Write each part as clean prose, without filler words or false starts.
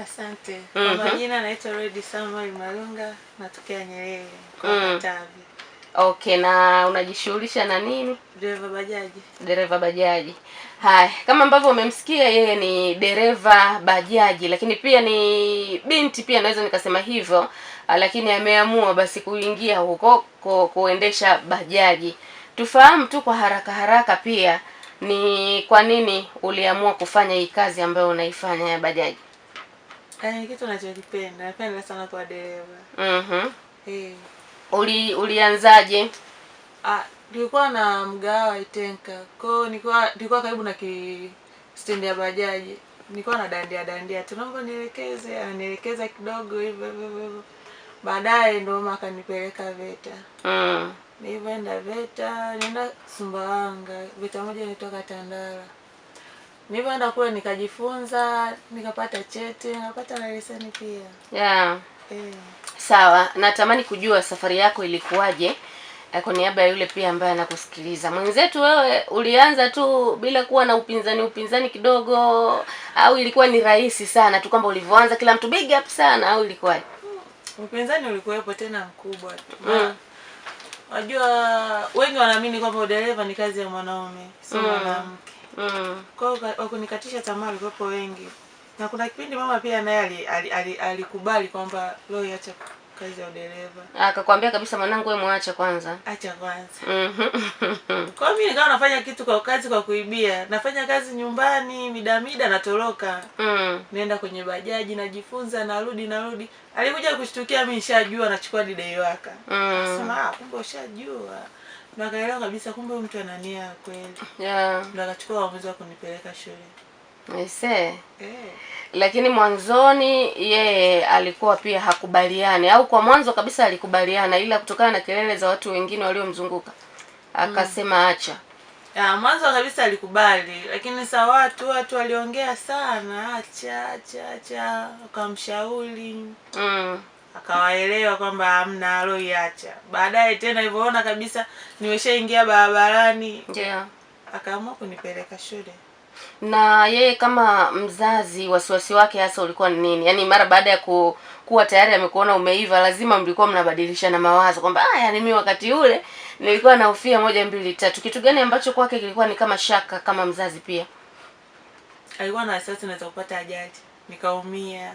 Asante. Kwa majina naitwa Redi Samuel Malunga, natokea Nyerere kwa Katavi. Okay, na unajishughulisha na nini? Dereva bajaji. Dereva bajaji. Haya, kama ambavyo umemsikia yeye ni dereva bajaji, lakini pia ni binti pia naweza nikasema hivyo, lakini ameamua basi kuingia huko kuendesha bajaji. Tufahamu tu kwa haraka haraka pia ni kwa nini uliamua kufanya hii kazi ambayo unaifanya ya bajaji? Kitu ninachokipenda, napenda sana kwa dereva. Ulianzaje? Nilikuwa na mgawa Itenka. Kwa nilikuwa karibu na stendi ya bajaji. Nilikuwa na dandia. Tunaomba nielekeza kidogo hivyo. Baadaye ndio mama akanipeleka VETA. Nilienda VETA, nenda Sumbawanga. VETA moja inatoka Tandala. Nilipoenda kule nikajifunza, nikapata cheti, nikapata na leseni pia. Yeah. Sawa, natamani kujua safari yako ilikuwaje kwa niaba ya yule pia ambaye anakusikiliza. Mwenzetu wewe ulianza tu bila kuwa na upinzani kidogo, au ilikuwa ni rahisi sana tu kwamba ulivyoanza kila mtu big up sana, au ilikuwaje? Upinzani ulikuwepo tena mkubwa tu. Unajua wengi wanaamini kwamba udereva ni kazi ya mwanaume, sio mwanamke. Kwa hiyo wakunikatisha tamaa walikuwepo wengi. Na kuna kipindi mama pia naye alikubali kwamba leo iache kazi ya udereva. Akakwambia kabisa, mwanangu wewe muache kwanza. Acha kwanza. Kwa mimi nikawa nafanya kitu kwa kazi kwa kuibia. Nafanya kazi nyumbani, mida natoroka. Naenda kwenye bajaji, najifunza, narudi. Alikuja kushtukia mimi nishajua, nachukua didai waka. Akasema kumbe ushajua. Na akaelewa kabisa kumbe mtu ana nia kweli. Yeah. Na akachukua uamuzi wa kunipeleka shule. Lakini mwanzoni yeye alikuwa pia hakubaliani, au kwa mwanzo kabisa alikubaliana, ila kutokana na kelele za watu wengine waliomzunguka akasema acha? Mwanzo kabisa alikubali, lakini saa watu waliongea sana, acha akamshauri. Akawaelewa kwamba hamna aloiacha. Baadaye tena ilivyoona kabisa nimeshaingia barabarani, akaamua kunipeleka shule. Na yeye kama mzazi, wasiwasi wake hasa ulikuwa ni nini? Yaani mara baada ya kuwa tayari amekuona umeiva, lazima mlikuwa mnabadilishana mawazo kwamba yaani mimi wakati ule nilikuwa nahofia 1 2 3. Kitu gani ambacho kwake kilikuwa ni kama shaka kama mzazi pia? Alikuwa na wasiwasi naweza kupata ajali, nikaumia.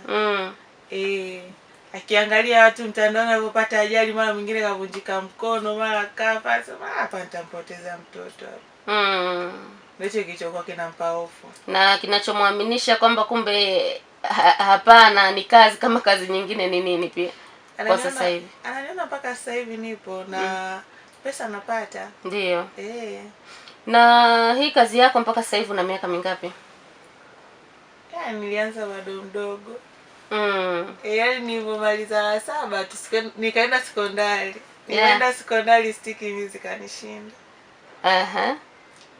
Akiangalia watu mtandaoni wanapopata ajali, mara mwingine kavunjika mkono, mara kafa, sema hapa nitampoteza mtoto. Ndicho kilichokuwa kinampa hofu. Na kinachomwaminisha kwamba kumbe hapana, ni kazi kama kazi nyingine ni nini pia? Kwa sasa hivi ananiona mpaka sasa hivi nipo na pesa napata. Ndio. Na hii kazi yako mpaka sasa hivi una miaka mingapi? Nilianza bado mdogo. Yaani nilipomaliza 7 nikaenda sekondari. Nilienda sekondari stiki mizi kanishinda.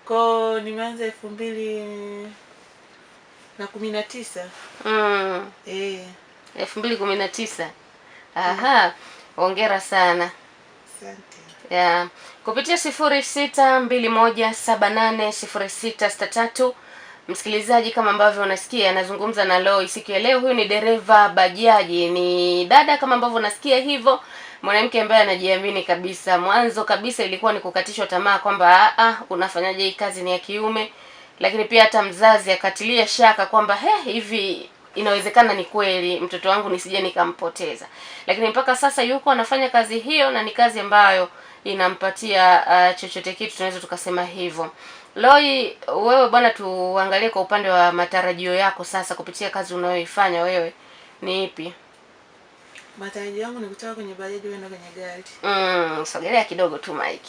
Kwa nimeanza 2019. 2019. Hongera sana. Asante. Kupitia 0621780663, msikilizaji, kama ambavyo unasikia anazungumza na Loi siku ya leo. Huyu ni dereva bajaji, ni dada kama ambavyo unasikia hivyo, mwanamke ambaye anajiamini kabisa. Mwanzo kabisa ilikuwa ni kukatishwa tamaa kwamba unafanyaje hii kazi ni ya kiume, lakini pia hata mzazi akatilia shaka kwamba hivi inawezekana ni kweli mtoto wangu nisije nikampoteza. Lakini mpaka sasa yuko anafanya kazi hiyo, na ni kazi ambayo inampatia chochote kitu, tunaweza tukasema hivyo. Loi, wewe bwana, tuangalie kwa upande wa matarajio yako sasa kupitia kazi unayoifanya wewe ni ipi? Matarajio yangu ni kutoka kwenye bajaji kwenda kwenye gari. Sogelea kidogo tu mic.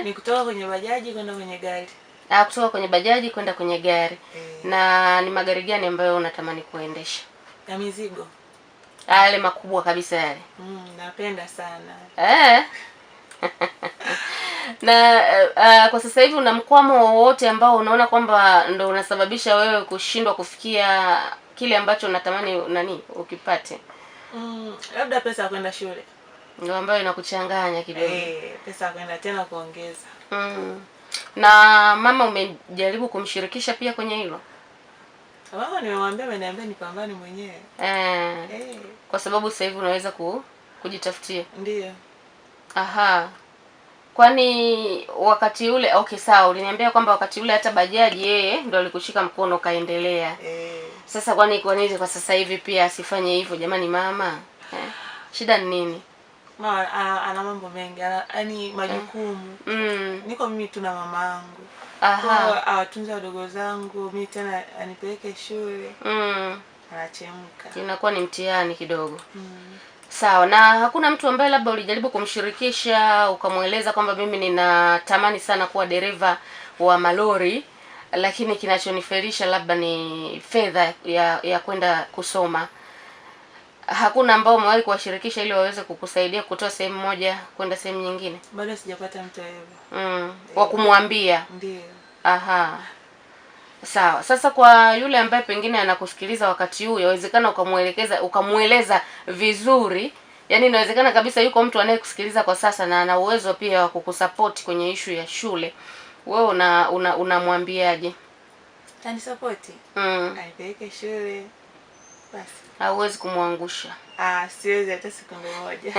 Ni kutoka kwenye bajaji kwenda kwenye gari. Kutoka kwenye bajaji kwenda kwenye gari. Na ni magari gani ambayo unatamani kuendesha? Ya mizigo. Yale makubwa kabisa yale. Napenda sana. Na kwa sasa hivi una mkwamo wowote ambao unaona kwamba ndo unasababisha wewe kushindwa kufikia kile ambacho unatamani ukipate? Labda pesa ya kwenda shule. Ndio ambayo inakuchanganya kidogo. Pesa ya kwenda tena kuongeza. Na mama umejaribu kumshirikisha pia kwenye hilo? Mama nimemwambia, ameniambia nipambane mwenyewe. Kwa sababu sasa hivi unaweza kujitafutia. Ndio. Aha. Kwani wakati ule okay sawa, uliniambia kwamba wakati ule hata bajaji yeye ndo alikushika mkono kaendelea. Sasa kwa nini kwa sasa hivi pia asifanye hivyo jamani mama? Shida ni nini? Mama ana mambo mengi, yaani majukumu. Niko mimi tu na mama yangu. Kwa awatunza wadogo zangu, mimi tena anipeleke shule. Anachemka. Inakuwa ni mtihani kidogo. Sawa, na hakuna mtu ambaye labda ulijaribu kumshirikisha ukamweleza kwamba mimi ninatamani sana kuwa dereva wa malori, lakini kinachonifelisha labda ni fedha ya kwenda kusoma? Hakuna ambao umewahi kuwashirikisha ili waweze kukusaidia kutoa sehemu moja kwenda sehemu nyingine? Bado sijapata mtu hivyo. Wa kumwambia. Ndio. Aha. Sawa. Sasa kwa yule ambaye pengine anakusikiliza wakati huu, yawezekana ukamueleza vizuri. Yaani inawezekana kabisa yuko mtu anayekusikiliza kwa sasa na ana uwezo pia wa kukusupport kwenye issue ya shule. Wewe unamwambiaje? Ani support? Anipeleke shule. Basi. Hauwezi kumwangusha. Siwezi hata siku moja.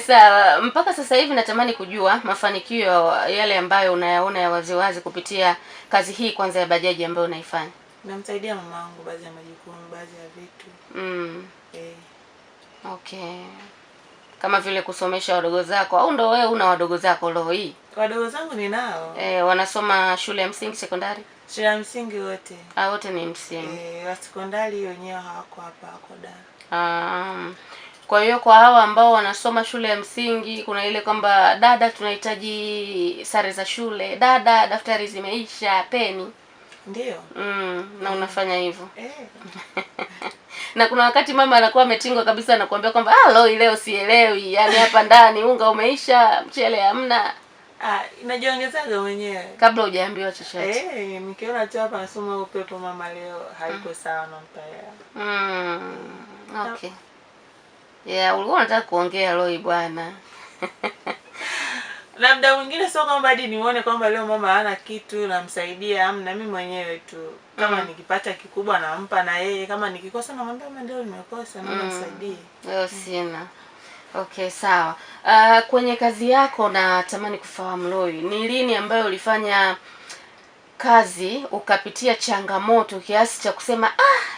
Sawa, mpaka sasa hivi natamani kujua mafanikio yale ambayo unayaona ya waziwazi kupitia kazi hii kwanza ya bajaji ambayo unaifanya. Namsaidia mama yangu baadhi ya majukumu, baadhi ya vitu. Okay. Kama vile kusomesha wadogo zako au ndo wewe una wadogo zako leo hii? Wadogo zangu ninao. Wanasoma shule ya msingi, sekondari? Shule ya msingi wote. Wote ni msingi. Wa sekondari wenyewe hawako hapa, wako Dar. Kwa hiyo kwa hawa ambao wanasoma shule ya msingi kuna ile kwamba dada tunahitaji sare za shule, dada daftari zimeisha, peni. Ndio. Na unafanya hivyo. Na kuna wakati mama anakuwa ametingwa kabisa, anakuambia kwamba leo sielewi, yani hapa ndani unga umeisha, mchele hamna. Inajiongezaga mwenyewe kabla hujaambiwa chochote. Nikiona tu hapa nasoma upepo, mama leo haiko sawa, nampa Okay. Ulikuwa unataka kuongea Loi bwana. Labda mwingine sio kwamba hadi nione kwamba leo mama hana kitu namsaidia, amna, mimi mwenyewe tu. Kama nikipata kikubwa nampa, na yeye kama nikikosa namwambia mama ndio nimekosa, naomba nisaidie. Leo sina. Okay, sawa. Kwenye kazi yako natamani kufahamu Loi, ni lini ambayo ulifanya kazi ukapitia changamoto kiasi cha kusema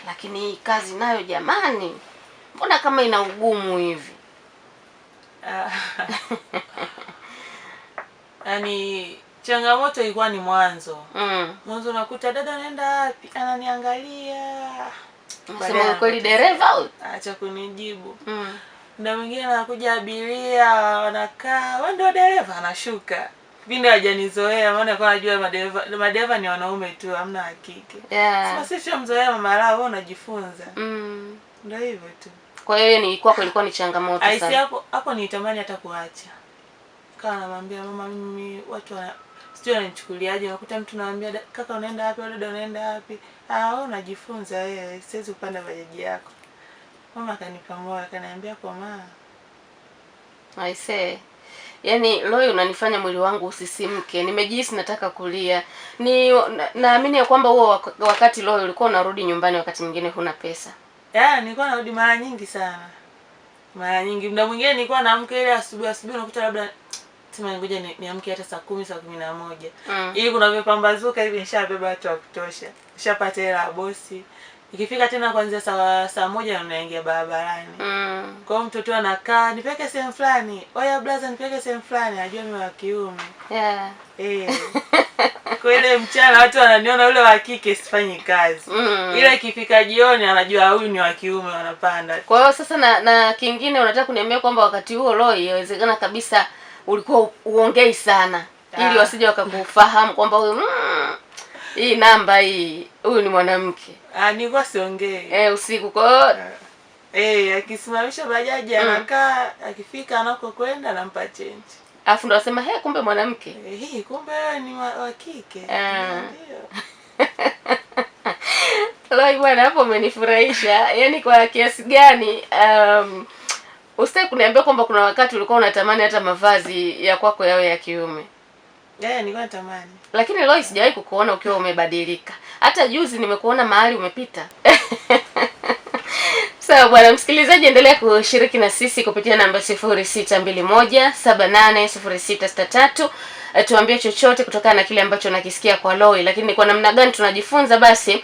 lakini hii kazi nayo jamani, mbona kama ina ugumu hivi? Yaani changamoto ilikuwa ni mwanzo. Mwanzo nakuta dada anaenda wapi, ananiangalia. Sema kweli dereva au? Acha kunijibu. Na mwingine anakuja abiria, wanakaa, wewe ndio dereva, anashuka. Vinde hajanizoea, maana kwa najua madereva ni wanaume tu, hamna wa kike. Sasa sisi shamzoea mama lao, wewe unajifunza. Ndio hivyo tu. Kwa hiyo ni kwako ilikuwa ni changamoto sana. Aisi hapo nitamani hata kuacha. Kana namwambia mama, mimi watu sijui wananichukuliaje, nakuta mtu anamwambia kaka unaenda wapi, dada unaenda wapi? Wewe unajifunza wewe, siwezi kupanda bajaji yako. Mama akanipa moyo, akaniambia kwa mama. I say. Yaani Loi unanifanya mwili wangu usisimke. Nimejihisi nataka kulia. Naamini ya kwamba huo wakati Loi ulikuwa unarudi nyumbani wakati mwingine huna pesa. Nilikuwa narudi mara nyingi sana. Mara nyingi. Muda mwingine nilikuwa naamka ile asubuhi unakuta labda sema ngoja niamke hata saa 10 saa 11. Ili kuna vipambazuka hivi nishabeba watu wa kutosha. Nishapata hela ya bosi. Ikifika tena kuanzia saa 1 unaingia barabarani. Kwa hiyo mtoto anakaa, nipeleke sehemu fulani. Oya blaza nipeleke sehemu fulani, anajua mimi wa kiume. Kwa ile mchana watu wananiona yule wa kike sifanyi kazi. Ile ikifika jioni anajua huyu ni wa kiume, wanapanda. Kwa hiyo sasa na kingine unataka kuniambia kwamba wakati huo Loi inawezekana kabisa ulikuwa uongei sana ili wasije wakakufahamu kwamba huyu hii namba hii huyu ni mwanamke. Nilikuwa siongei. Usiku kwa akisimamisha bajaji anakaa, akifika anakokwenda nampa change. Alafu ndo wasema kumbe mwanamke. Kumbe wewe ni wa kike. Ndio. Loi bwana, hapo umenifurahisha. Yaani kwa kiasi gani usitaki kuniambia kwamba kuna wakati ulikuwa unatamani hata mavazi ya kwako yawe ya kiume? nilikuwa natamani. Lakini Loi, sijawahi kukuona ukiwa umebadilika. Hata juzi nimekuona mahali umepita. Sawa bwana msikilizaji, endelea kushiriki na sisi kupitia namba 0621780663. Tuambie chochote kutokana na kile ambacho nakisikia kwa Loi, lakini kwa namna gani tunajifunza basi.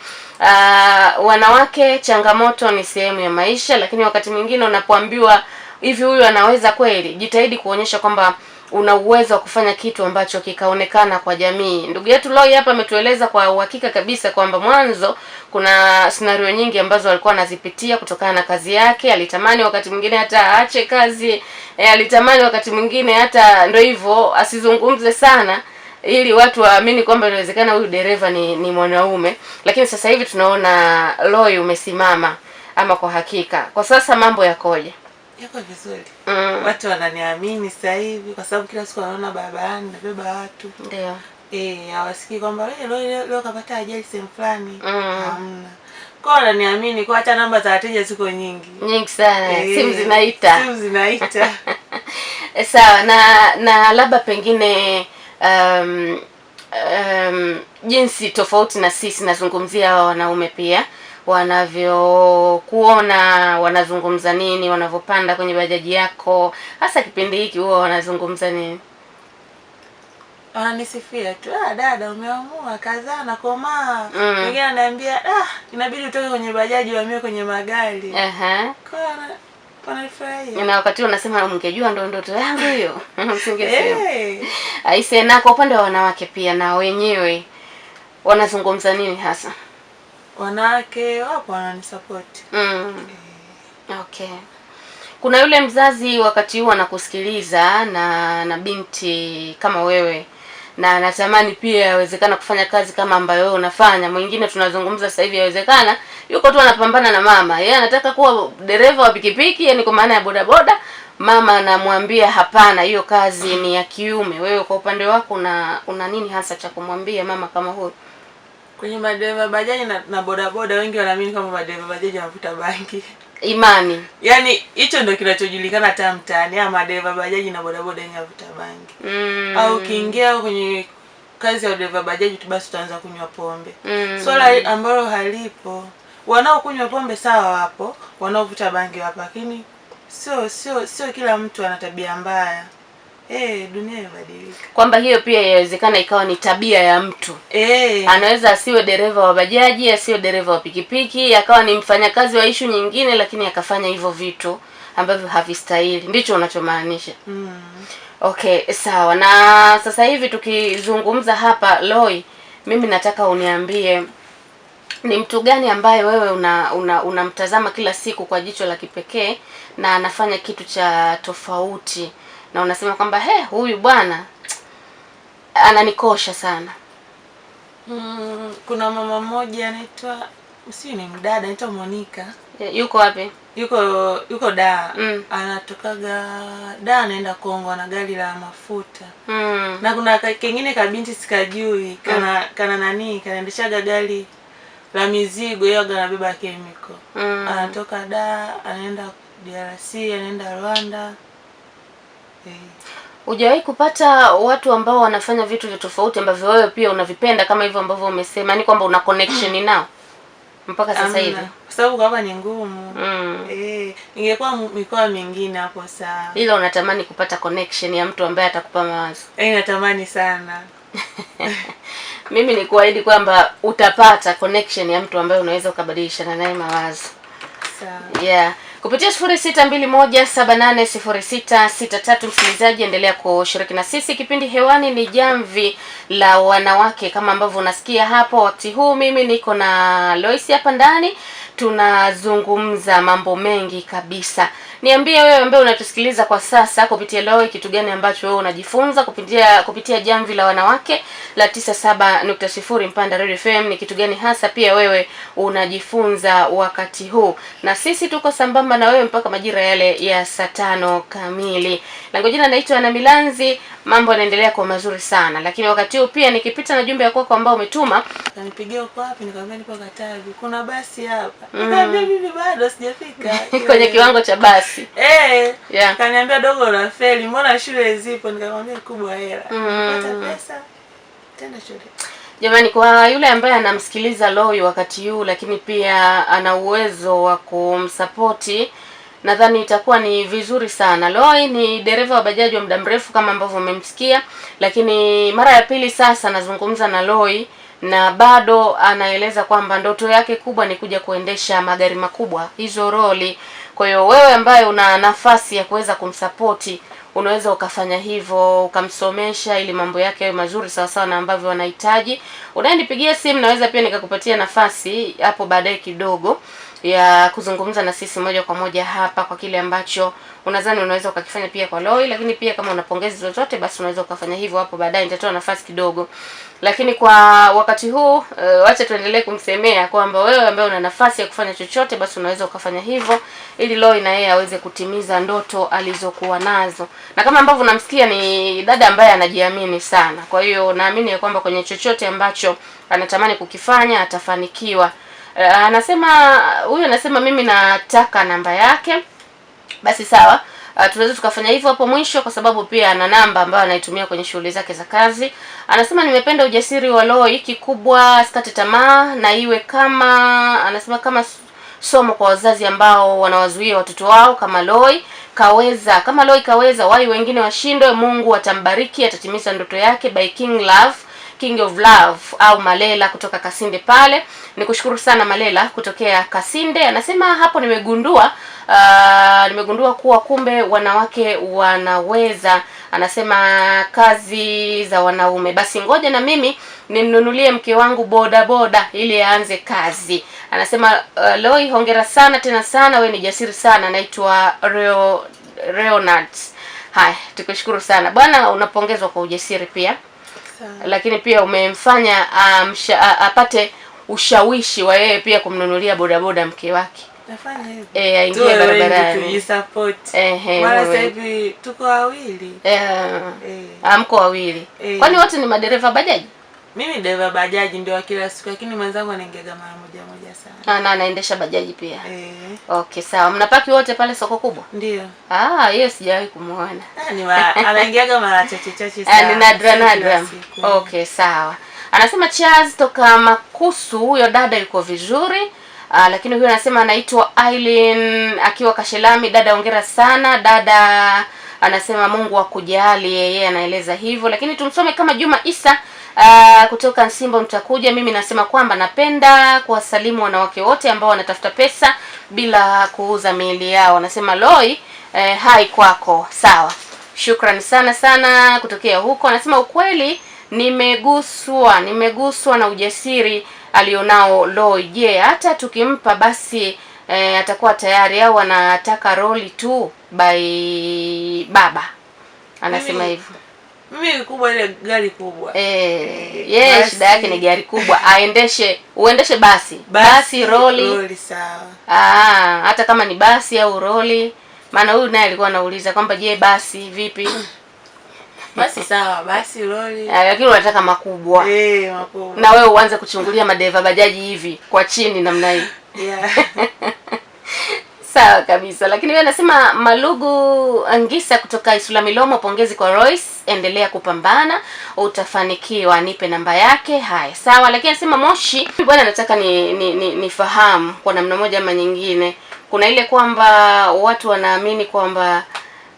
Wanawake, changamoto ni sehemu ya maisha, lakini wakati mwingine unapoambiwa hivi huyu anaweza kweli, jitahidi kuonyesha kwamba una uwezo wa kufanya kitu ambacho kikaonekana kwa jamii. Ndugu yetu Loi hapa ametueleza kwa uhakika kabisa kwamba mwanzo kuna scenario nyingi ambazo alikuwa anazipitia kutokana na kazi yake. Alitamani wakati mwingine hata aache kazi, alitamani wakati mwingine hata ndio hivyo asizungumze sana ili watu waamini kwamba inawezekana huyu dereva ni mwanaume. Lakini sasa hivi tunaona Loi umesimama, ama kwa hakika kwa sasa mambo yakoje? Yako vizuri. Watu wananiamini sasa hivi kwa sababu kila siku wanaona barabarani nabeba watu. Ndio. Hawasikii kwamba leo kapata ajali sehemu fulani. Hamna. Kwa wananiamini, kwa hata namba za wateja ziko nyingi. Nyingi sana. Simu zinaita. Simu zinaita. Sawa, na labda pengine jinsi tofauti na sisi, nazungumzia hawa wanaume pia, wanavyokuona, wanazungumza nini wanavyopanda kwenye bajaji yako, hasa kipindi hiki huwa wanazungumza nini? Wananisifia tu, dada umeamua kazaa na komaa. Wengine ananiambia inabidi utoke kwenye bajaji uhamie kwenye magari. Kwa wanafurahia. Na wakati unasema mngejua ndo ndoto yangu hiyo. Usingesema. Aise, na kwa upande wa wanawake pia na wenyewe wanazungumza nini hasa? Wanawake wapo wananisupport. Okay. Kuna yule mzazi wakati huu anakusikiliza na binti kama wewe, na anatamani pia yawezekana kufanya kazi kama ambayo wewe unafanya. Mwingine tunazungumza sasa hivi yawezekana yuko tu anapambana na mama, yeye anataka kuwa dereva wa pikipiki, yani kwa maana ya bodaboda. Mama anamwambia hapana, hiyo kazi ni ya kiume. Wewe kwa upande wako una nini hasa cha kumwambia mama kama huyo? Kwenye madereva bajaji na bodaboda, wengi wanaamini kama madereva bajaji wanavuta bangi. Imani. Yaani hicho ndio kinachojulikana hata mtaani, ama madereva bajaji na bodaboda wanavuta bangi. Au ukiingia kwenye kazi ya dereva bajaji tu basi utaanza kunywa pombe. Swala ambalo halipo. Wanaokunywa pombe sawa wapo, wanaovuta bangi wapo, lakini sio kila mtu ana tabia mbaya. Dunia imebadilika. Kwamba hiyo pia inawezekana ikawa ni tabia ya mtu. Anaweza asiwe dereva wa bajaji, asiwe dereva wa pikipiki, akawa ni mfanyakazi wa issue nyingine, lakini akafanya hivyo vitu ambavyo havistahili. Ndicho unachomaanisha? Okay, sawa. Na sasa hivi tukizungumza hapa Loi, mimi nataka uniambie ni mtu gani ambaye wewe unamtazama kila siku kwa jicho la kipekee na anafanya kitu cha tofauti na unasema kwamba huyu bwana ananikosha sana? Kuna mama mmoja anaitwa, ni mdada anaitwa Monica. Yuko wapi? Yuko Dar. Anatokaga Dar anaenda Kongo na gari la mafuta. Na kuna kingine kabinti sikajui kanaendeshaga gari la mizigo, yeye anabeba chemical. Anatoka Dar anaenda DRC, anaenda Rwanda. Hujawahi kupata watu ambao wanafanya vitu vya tofauti ambavyo wewe pia unavipenda kama hivyo ambavyo umesema, ni kwamba una connection nao mpaka sasa hivi? Kwa sababu hapa ni ngumu. Ingekuwa mikoa mingine hapo sawa. Ila unatamani kupata connection ya mtu ambaye atakupa mawazo? Natamani sana. Mimi nikuahidi kwamba utapata connection ya mtu ambaye unaweza ukabadilishana naye mawazo. Sawa. Kupitia 0621780663. Msikilizaji, endelea kushiriki na sisi. Kipindi hewani ni Jamvi la Wanawake, kama ambavyo unasikia hapo. Wakati huu mimi niko na Lois hapa ndani, tunazungumza mambo mengi kabisa. Niambie wewe ambaye unatusikiliza kwa sasa kupitia Loi, kitu gani ambacho wewe unajifunza kupitia Jamvi la Wanawake la 97.0 Mpanda Radio FM? Ni kitu gani hasa pia wewe unajifunza wakati huu? Na sisi tuko sambamba na wewe mpaka majira yale ya saa 5 kamili. Langu jina naitwa Ana Milanzi. mambo yanaendelea kwa mazuri sana. Lakini wakati huu pia nikipita na jumbe ya kwako ambao umetuma, kanipigia uko wapi, nikamwambia nipo Katavi, kuna basi hapa. Nikamwambia mimi bado sijafika kwenye kiwango cha basi. Yeah. Kaniambia dogo unafeli, mbona shule zipo? Nikamwambia kubwa hela. Pata pesa tena shule. Jamani, kwa yule ambaye anamsikiliza Loi wakati huu lakini pia ana uwezo wa kumsapoti, nadhani itakuwa ni vizuri sana. Loi ni dereva wa bajaji wa muda mrefu kama ambavyo umemsikia, lakini mara ya pili sasa nazungumza na Loi na bado anaeleza kwamba ndoto yake kubwa ni kuja kuendesha magari makubwa, hizo roli. Kwa hiyo wewe ambaye una nafasi ya kuweza kumsapoti, unaweza ukafanya hivyo, ukamsomesha ili mambo yake yawe mazuri sawa sawa na ambavyo wanahitaji. Unanipigia simu, naweza pia nikakupatia nafasi hapo baadaye kidogo ya kuzungumza na sisi moja kwa moja hapa kwa kile ambacho unadhani unaweza ukakifanya pia kwa Loi. Lakini pia kama una pongezi zozote, basi unaweza ukafanya hivyo hapo baadaye, nitatoa nafasi kidogo. Lakini kwa wakati huu wacha tuendelee kumsemea kwamba wewe ambaye una nafasi ya kufanya chochote, basi unaweza ukafanya hivyo ili Loi na yeye aweze kutimiza ndoto alizokuwa nazo. Na kama ambavyo unamsikia ni dada ambaye anajiamini sana. Kwa hiyo naamini ya kwamba kwenye chochote ambacho anatamani kukifanya atafanikiwa. Anasema mimi nataka namba yake. Basi sawa, tunaweza tukafanya hivyo hapo mwisho, kwa sababu pia ana namba ambayo anaitumia kwenye shughuli zake za kazi. Anasema nimependa ujasiri wa Loi, kikubwa sikate tamaa na iwe kama somo kwa wazazi ambao wanawazuia watoto wao kama Loi kaweza. Kama Loi kaweza, wai wengine washindwe. Mungu atambariki, atatimiza ndoto yake. By King of Love au Malela kutoka Kasinde pale. Nikushukuru sana Malela kutokea Kasinde. Anasema hapo nimegundua kuwa kumbe wanawake wanaweza. Anasema kazi za wanaume. Basi ngoja na mimi nimnunulie mke wangu boda ili aanze kazi. Anasema Loi hongera sana tena sana, we ni jasiri sana. Naitwa Leonard. Haya, tukushukuru sana. Bwana, unapongezwa kwa ujasiri pia. Lakini pia umemfanya apate ushawishi wa yeye pia kumnunulia bodaboda mke wake. Nafanya hivyo. Aingie barabarani. Tujisupport. Mara sasa hivi tuko wawili. Mko wawili. Kwani wote ni madereva bajaji? Mimi dereva bajaji ndio wa kila siku, lakini mwenzangu anaingia mara moja sana. Na anaendesha bajaji pia. Okay, sawa. Mnapaki wote pale soko kubwa? Ndio. Yes, sijawahi kumuona. Anaingiaga mara chache sana. Ni nadra. Okay, sawa. Anasema Charles toka Makusu, huyo dada yuko vizuri. Lakini huyo anasema anaitwa Eileen akiwa Kashelami. Dada hongera sana. Dada anasema Mungu akujali, yeye anaeleza hivyo. Lakini tumsome kama Juma Isa kutoka Nsimbo mtakuja. Mimi nasema kwamba napenda kuwasalimu wanawake wote ambao wanatafuta pesa bila kuuza miili yao. Anasema Loi hai kwako. Sawa, shukrani sana kutokea huko. Anasema ukweli nimeguswa na ujasiri alionao Loi. Je, hata tukimpa basi atakuwa tayari au anataka roli tu by baba? Anasema hivyo. Mimi kubwa ile gari kubwa. Shida yake ni gari kubwa. Uendeshe basi roli sawa. Hata kama ni basi au roli. Maana huyu naye alikuwa anauliza kwamba je, basi vipi? Basi sawa, basi roli. Lakini unataka makubwa. Makubwa. Na wewe uanze kuchungulia madereva bajaji hivi kwa chini namna hii. Sawa kabisa. Lakini wewe anasema Malugu Angisa kutoka Isulamilomo, pongezi kwa Royce, endelea kupambana, utafanikiwa, nipe namba yake. Haya, sawa. Lakini anasema Moshi, bwana nataka nifahamu kwa namna moja ama nyingine. Kuna ile kwamba watu wanaamini kwamba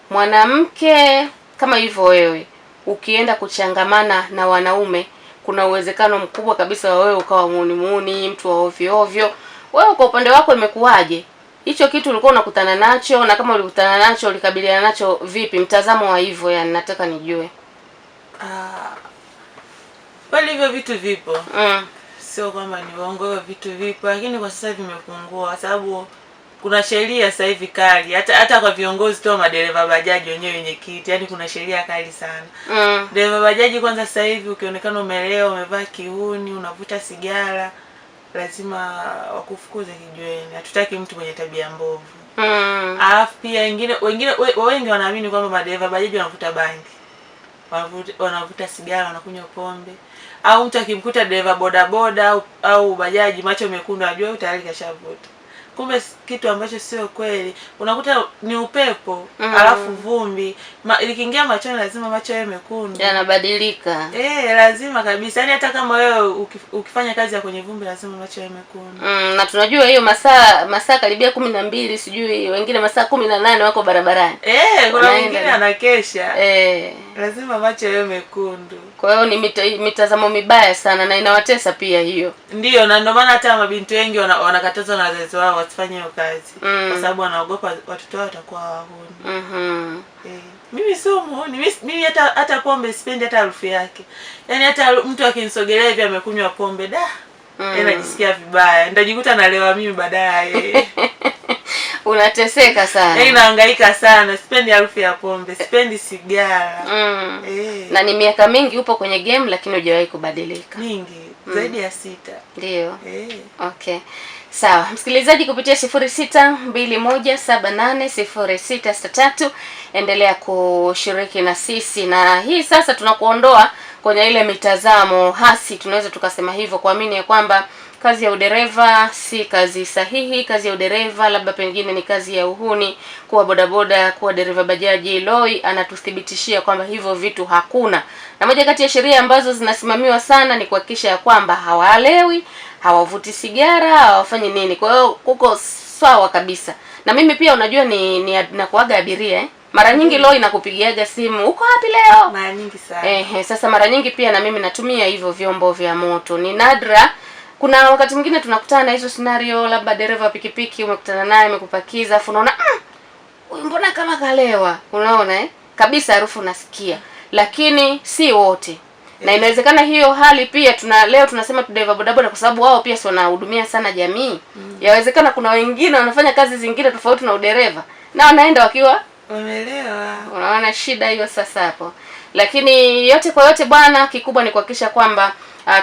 mwanamke kama hivyo wewe ukienda kuchangamana na wanaume, kuna uwezekano mkubwa kabisa wa wewe ukawa muuni mtu wa ovyo. Wewe kwa upande wako imekuwaje? Hicho kitu ulikuwa unakutana nacho, na kama ulikutana nacho ulikabiliana nacho vipi? Mtazamo wa hivyo, yani nataka nijue. Wale hivyo vitu vipo. Sio kwamba ni uongo, vitu vipo, lakini kwa sasa vimepungua kwa sababu kuna sheria sasa hivi kali. Hata kwa viongozi tu madereva bajaji wenyewe wenye kiti, yani kuna sheria kali sana. Dereva bajaji kwanza sasa hivi ukionekana umelewa, umevaa kiuni, unavuta sigara, lazima wakufukuze kijiweni. Hatutaki mtu mwenye tabia mbovu. Alafu pia wengi wanaamini kwamba madereva bajaji wanavuta bangi. wanavuta sigara, wanakunywa pombe. Au mtu akimkuta dereva bodaboda au bajaji macho mekundu, ajua tayari kashavuta. Kumbe kitu ambacho sio kweli. Unakuta ni upepo, alafu vumbi. Likiingia machoni lazima macho yawe mekundu. Yanabadilika. Lazima kabisa. Yaani hata kama wewe ukifanya kazi ya kwenye vumbi lazima macho yawe mekundu. Na tunajua hiyo masaa karibia 12, sijui wengine masaa 18 wako barabarani. Kuna wengine anakesha. Lazima macho yawe mekundu. Kwa hiyo ni mitazamo mibaya sana na inawatesa pia hiyo. Ndio, na ndio maana hata mabinti wengi wanakatazwa na wazazi wao wasifanye hiyo kazi. Kwa sababu wanaogopa watoto wao watakuwa wahuni. Mimi sio muhuni. Mimi hata pombe sipendi hata harufu yake. Yaani hata mtu akinisogelea hivi amekunywa pombe, najisikia vibaya. Nitajikuta nalewa mimi baadaye. Unateseka sana. Nahangaika sana. Sipendi harufu ya pombe, sipendi sigara. Na ni miaka mingi upo kwenye game lakini hujawahi kubadilika. Mingi, zaidi ya 6. Ndio. Okay. Sawa, msikilizaji, kupitia 0621780663 endelea kushiriki na sisi, na hii sasa tunakuondoa kwenye ile mitazamo hasi, tunaweza tukasema hivyo, kuamini ya kwamba kazi ya udereva si kazi sahihi. Kazi ya udereva labda pengine ni kazi ya uhuni, kuwa bodaboda, kuwa dereva bajaji. Loi anatuthibitishia kwamba hivyo vitu hakuna, na moja kati ya sheria ambazo zinasimamiwa sana ni kuhakikisha ya kwamba hawalewi, hawavuti sigara, hawafanyi nini. Kwa hiyo kuko sawa kabisa. Na mimi pia unajua ni nakuaga abiria mara nyingi Loi nakupigiaga simu, uko wapi leo? Mara nyingi sana. Sasa mara nyingi pia na mimi natumia hivyo vyombo vya moto. Ni nadra. Kuna wakati mwingine tunakutana na hizo scenario, labda dereva pikipiki umekutana naye amekupakiza, afu unaona huyu mbona kama kalewa. Unaona kabisa harufu unasikia. Lakini si wote. Na inawezekana hiyo hali pia leo tunasema dereva bodaboda kwa sababu wao pia wanahudumia sana jamii. Yawezekana kuna wengine wanafanya kazi zingine tofauti na udereva na wanaenda wakiwa wamelewa. Unaona shida hiyo sasa hapo. Lakini yote kwa yote bwana, kikubwa ni kuhakikisha kwamba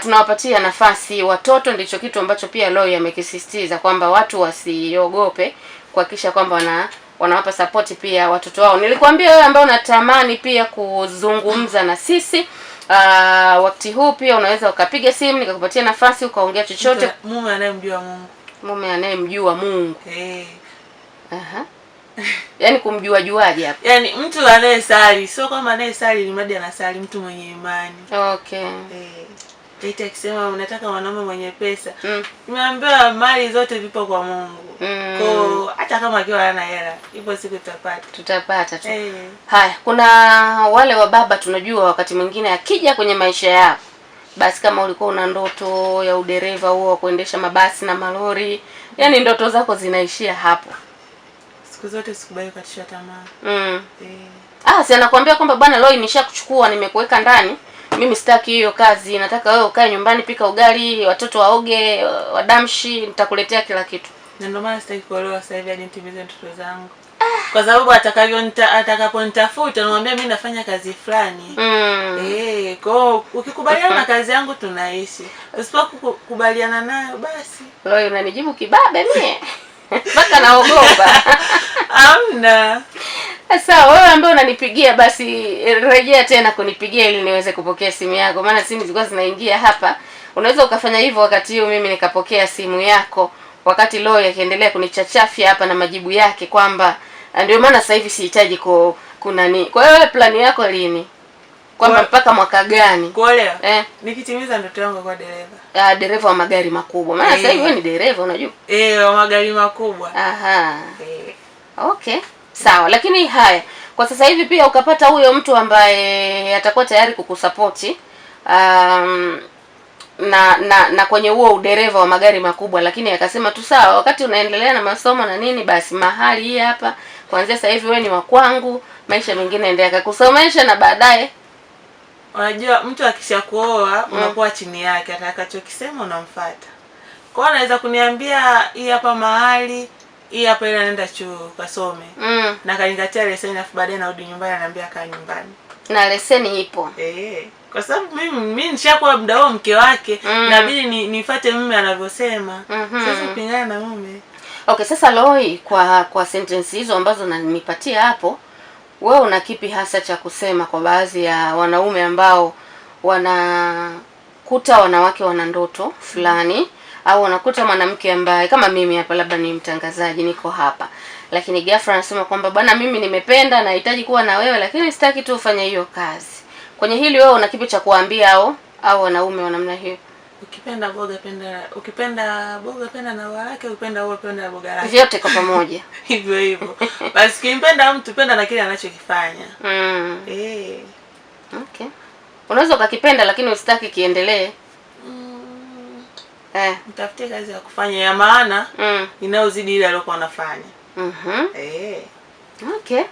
tunawapatia nafasi watoto. Ndicho kitu ambacho pia Loi amekisisitiza kwamba watu wasiogope, kuhakikisha kwamba wanawapa support pia watoto wao. Nilikwambia wewe ambao unatamani pia kuzungumza na sisi, wakati huu pia unaweza ukapiga simu nikakupatia nafasi ukaongea chochote. Mume anayemjua Mungu. Mume anayemjua Mungu. Yaani kumjua juaje hapo? Yaani mtu anayesali, sio kama anayesali ni mradi anasali, mtu mwenye imani. Okay. Eti akisema unataka mwanaume mwenye pesa. Nimeambiwa mali zote vipo kwa Mungu. Kwa hata kama akiwa hana hela, ipo siku tutapata tu. Haya, kuna wale wa baba tunajua wakati mwingine akija kwenye maisha yao, basi kama ulikuwa una ndoto ya udereva huo wa kuendesha mabasi na malori, yani ndoto zako zinaishia hapo. Siku zote sikubali kukatisha tamaa. Si anakuambia kwamba bwana Loi nishakuchukua, nimekuweka ndani. Mimi sitaki hiyo kazi, nataka wewe ukae nyumbani, pika ugali, watoto waoge, wadamshi, nitakuletea kila kitu. Na ndio maana sitaki kuolewa sasa hivi hadi nitimize ndoto zangu. Kwa sababu atakaponitafuta namwambia mimi nafanya kazi fulani. Kwa ukikubaliana na kazi yangu tunaishi. Usipokubaliana nayo basi. Loi unanijibu kibabe mie. Mpaka naogopa. Hamna. Sasa wewe ambaye unanipigia basi rejea tena kunipigia ili niweze kupokea simu yako, maana simu zilikuwa zinaingia hapa. Unaweza ukafanya hivyo wakati huo mimi nikapokea simu yako, wakati Loi akiendelea kunichachafia hapa na majibu yake kwamba ndio maana sasa hivi sihitaji kunani. Kwa hiyo wewe plani yako lini? Kwamba mpaka mwaka gani? Kuolewa. Nikitimiza ndoto yangu kwa dereva. Dereva wa magari makubwa. Maana sasa hivi wewe ni dereva unajua? Wa magari makubwa. Okay. Sawa, lakini haya, kwa sasa hivi pia ukapata huyo mtu ambaye atakuwa tayari kukusapoti na kwenye huo udereva wa magari makubwa, lakini akasema tu sawa, wakati unaendelea na masomo na nini, basi mahali hii hapa kuanzia sasa hivi wewe ni wa kwangu, maisha mengine endelea akakusomesha na baadaye. Unajua mtu akishakuoa unakuwa chini yake, atakachokisema unamfuata. Kwa hiyo anaweza kuniambia hii hapa mahali, hii hapa ile anaenda chuo kasome. Na kaningatia leseni afu baadaye narudi nyumbani ananiambia kaa nyumbani. Na leseni ipo. Kwa sababu mimi nishakuwa muda huo mke wake, inabidi nifuate mume anavyosema. Sasa pingana na mume. Okay, sasa Loi kwa sentence hizo ambazo nanipatia hapo, wewe una kipi hasa cha kusema kwa baadhi ya wanaume ambao wanakuta wanawake wana ndoto fulani, au wanakuta mwanamke ambaye kama mimi hapa, labda ni mtangazaji, niko hapa, lakini ghafla anasema kwamba bwana, mimi nimependa, nahitaji kuwa na wewe, lakini sitaki tu ufanye hiyo kazi. Kwenye hili wewe una kipi cha kuambia au wanaume wa namna hiyo? Ukipenda boga penda na wake, ukipenda wewe penda na boga lake. Vyote kwa pamoja. Hivyo hivyo. Basi kimpenda mtu penda na kile anachokifanya. Okay. Unaweza ukakipenda lakini usitaki kiendelee. Mtafutie kazi ya kufanya ya maana inayozidi ile aliyokuwa anafanya. Okay.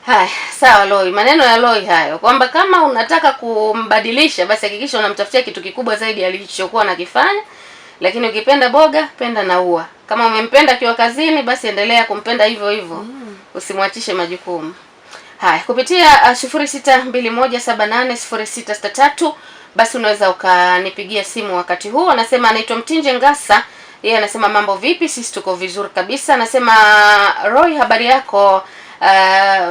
Haya, sawa Loi. Maneno ya Loi hayo kwamba kama unataka kumbadilisha basi hakikisha unamtafutia kitu kikubwa zaidi alichokuwa anakifanya. Lakini ukipenda boga, penda na ua. Kama umempenda akiwa kazini basi endelea kumpenda hivyo hivyo. Usimwachishe majukumu. Haya, kupitia 0621780663 basi unaweza ukanipigia simu wakati huu. Anasema anaitwa Mtinje Ngasa. Yeye anasema mambo vipi? Sisi tuko vizuri kabisa. Anasema Roy, habari yako?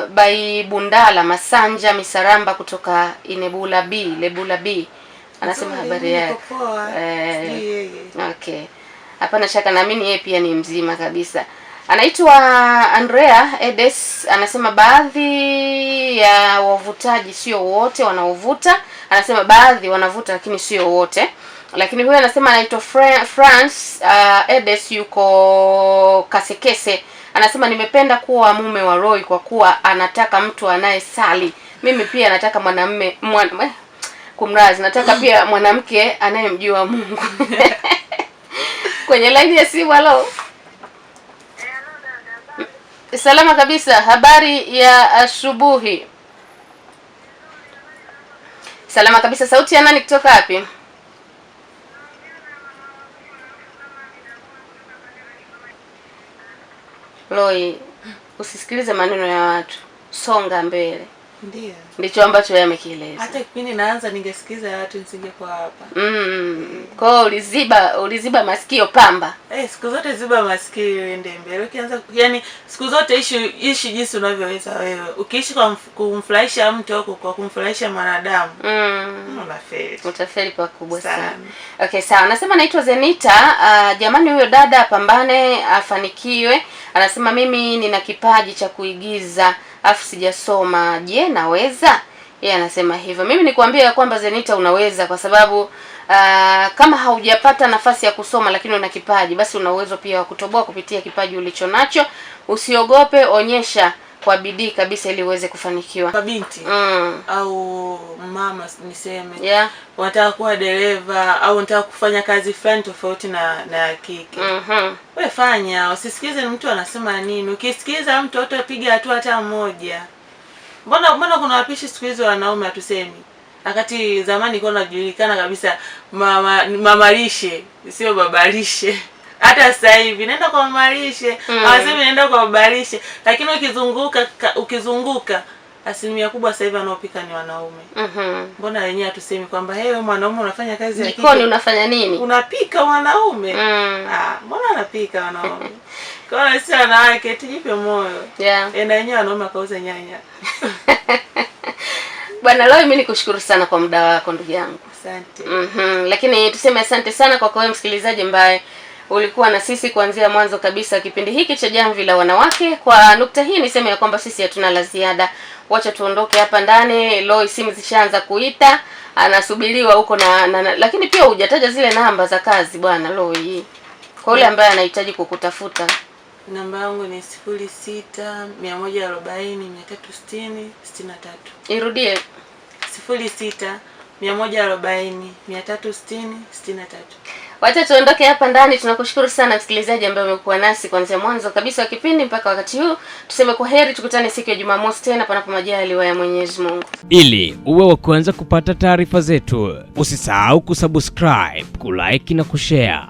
By Bundala Masanja Misaramba kutoka Lebula B. Anasema habari yako. Okay. Hapana shaka, naamini yeye pia ni mzima kabisa. Anaitwa Andrea Edes. Anasema baadhi ya wavutaji sio wote wanaovuta. Anasema baadhi wanavuta lakini sio wote. Lakini huyu anasema anaitwa France Edes, yuko Kasekese. Anasema nimependa kuwa mume wa Roy kwa kuwa anataka mtu anayesali. Mimi pia nataka nataka pia mwanamke anayemjua Mungu. Kwenye line ya simu. Halo. Salama kabisa. Habari ya asubuhi. Salama kabisa. Sauti ya nani kutoka wapi? Loi, usisikilize maneno ya watu. Songa mbele. Ndio. Ndicho ambacho yeye amekieleza. Hata kipindi naanza ningesikiza watu nisingekuwa hapa. Kwa uliziba masikio pamba. Siku zote ziba masikio ende mbele. Ukianza yani siku zote ishi jinsi unavyoweza wewe. Ukiishi kwa kumfurahisha mtu au kwa kumfurahisha mwanadamu, unafeli. Utafeli pakubwa sana. Okay, sawa. Anasema naitwa Zenita. Jamani, huyo dada apambane afanikiwe. Anasema mimi nina kipaji cha kuigiza afu sijasoma. Je, naweza? Yeye anasema hivyo. Mimi nikwambia kwamba Zenita unaweza, kwa sababu kama haujapata nafasi ya kusoma lakini una kipaji, basi una uwezo pia wa kutoboa kupitia kipaji ulichonacho. Usiogope, onyesha kwa bidii kabisa ili uweze kufanikiwa. Kwa binti au mama niseme, unataka kuwa dereva au unataka kufanya kazi fulani tofauti na kike. Wewe fanya, usisikize mtu anasema nini. Ukisikiza mtu utapiga hatua hata mmoja. Mbona kuna wapishi siku hizo wanaume hatusemi? Wakati zamani ilikuwa inajulikana kabisa mama lishe, sio baba lishe. Hata sasa hivi nenda kwa mama lishe, hawasemi nenda kwa baba lishe, lakini ukizunguka asilimia kubwa sasa hivi wanaopika ni wanaume. Mbona wenyewe hatusemi kwamba wewe mwanaume unafanya kazi ya jikoni, unafanya nini? Unapika wanaume. Mbona anapika wanaume? Kwa hiyo sisi wanawake tujipe moyo. Na wenyewe wanaume kauza nyanya. Bwana Loi, mimi nikushukuru sana kwa muda wako ndugu yangu. Asante. Lakini tuseme asante sana kwa wewe msikilizaji ambaye ulikuwa na sisi kuanzia mwanzo kabisa kipindi hiki cha Jamvi la Wanawake. Kwa nukta hii niseme ya kwamba sisi hatuna la ziada. Wacha tuondoke hapa ndani. Loi, simu zishaanza kuita, anasubiriwa huko lakini pia hujataja zile namba za kazi bwana Loi. Kwa yule ambaye anahitaji kukutafuta. Namba yangu ni 0614036063. Irudie. 0614036063. Wacha tuondoke hapa ndani. Tunakushukuru sana msikilizaji ambaye umekuwa nasi kuanzia mwanzo kabisa wa kipindi mpaka wakati huu. Tuseme kwaheri, tukutane siku ya Jumamosi tena panapo majaliwa ya Mwenyezi Mungu. Ili uwe wa kwanza kupata taarifa zetu, usisahau kusubscribe, kulike na kushare.